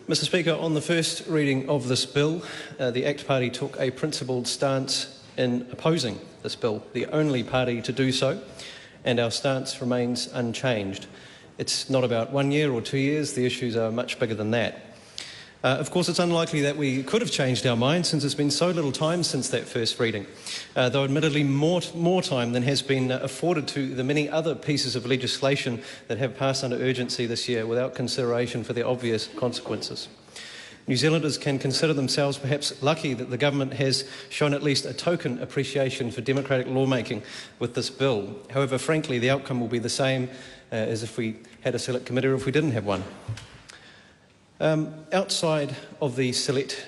Mr Speaker, on the first reading of this bill, the ACT Party took a principled stance in opposing this bill, the only party to do so, and our stance remains unchanged. It's not about 1 year or 2 years, the issues are much bigger than that. Of course, it's unlikely that we could have changed our minds since it's been so little time since that first reading, though admittedly more time than has been afforded to the many other pieces of legislation that have passed under urgency this year without consideration for their obvious consequences. New Zealanders can consider themselves perhaps lucky that the government has shown at least a token appreciation for democratic lawmaking with this bill. However, frankly, the outcome will be the same as if we had a select committee or if we didn't have one. Outside of the Select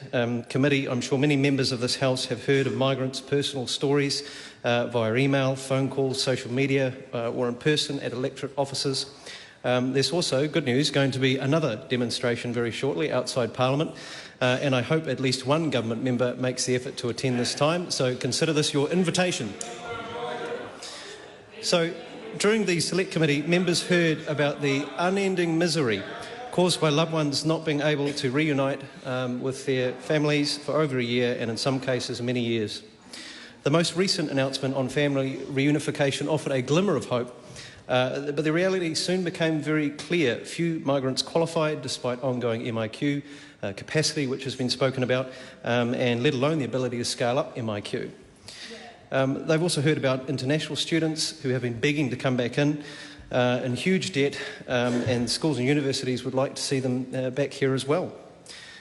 Committee, I'm sure many members of this House have heard of migrants' personal stories via email, phone calls, social media or in person at electorate offices. There's also, good news, going to be another demonstration very shortly outside Parliament, and I hope at least one government member makes the effort to attend this time, so consider this your invitation. So, during the Select Committee, members heard about the unending misery caused by loved ones not being able to reunite with their families for over a year and in some cases many years. The most recent announcement on family reunification offered a glimmer of hope, but the reality soon became very clear. Few migrants qualified despite ongoing MIQ capacity, which has been spoken about, and let alone the ability to scale up MIQ. They've also heard about international students who have been begging to come back in huge debt, and schools and universities would like to see them back here as well.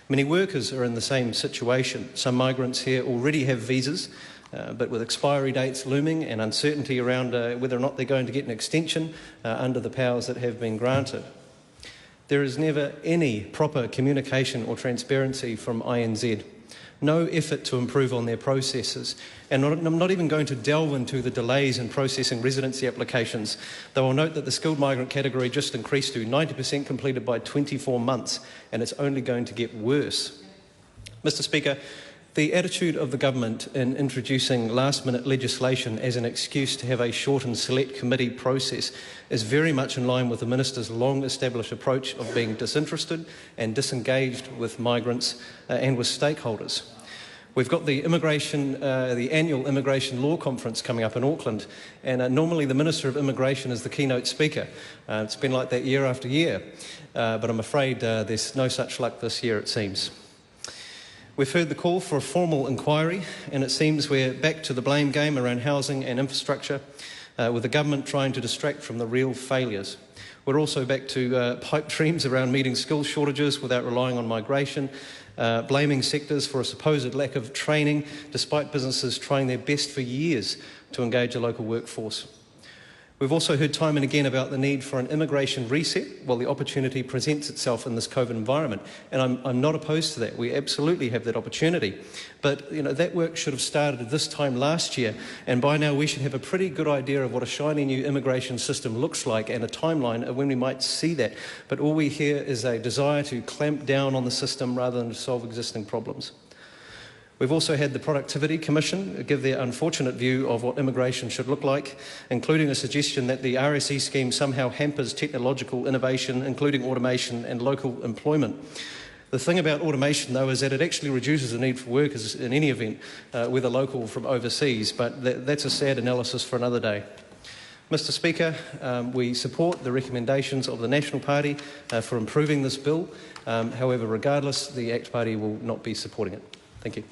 Many workers are in the same situation. Some migrants here already have visas, but with expiry dates looming and uncertainty around whether or not they're going to get an extension under the powers that have been granted. There is never any proper communication or transparency from INZ. No effort to improve on their processes. And I'm not even going to delve into the delays in processing residency applications, though I'll note that the skilled migrant category just increased to 90% completed by 24 months, and it's only going to get worse. Mr Speaker, the attitude of the government in introducing last-minute legislation as an excuse to have a shortened select committee process is very much in line with the Minister's long-established approach of being disinterested and disengaged with migrants and with stakeholders. We've got the annual Immigration Law Conference coming up in Auckland, and normally the Minister of Immigration is the keynote speaker. It's been like that year after year, but I'm afraid there's no such luck this year, it seems. We've heard the call for a formal inquiry, and it seems we're back to the blame game around housing and infrastructure, with the government trying to distract from the real failures. We're also back to pipe dreams around meeting skills shortages without relying on migration, blaming sectors for a supposed lack of training, despite businesses trying their best for years to engage a local workforce. We've also heard time and again about the need for an immigration reset while the opportunity presents itself in this COVID environment. And I'm not opposed to that. We absolutely have that opportunity. But that work should have started this time last year, and by now we should have a pretty good idea of what a shiny new immigration system looks like and a timeline of when we might see that. But all we hear is a desire to clamp down on the system rather than to solve existing problems. We've also had the Productivity Commission give their unfortunate view of what immigration should look like, including a suggestion that the RSE scheme somehow hampers technological innovation, including automation and local employment. The thing about automation, though, is that it actually reduces the need for workers in any event, whether local or from overseas, but that's a sad analysis for another day. Mr Speaker, we support the recommendations of the National Party for improving this bill. However, regardless, the ACT Party will not be supporting it. Thank you.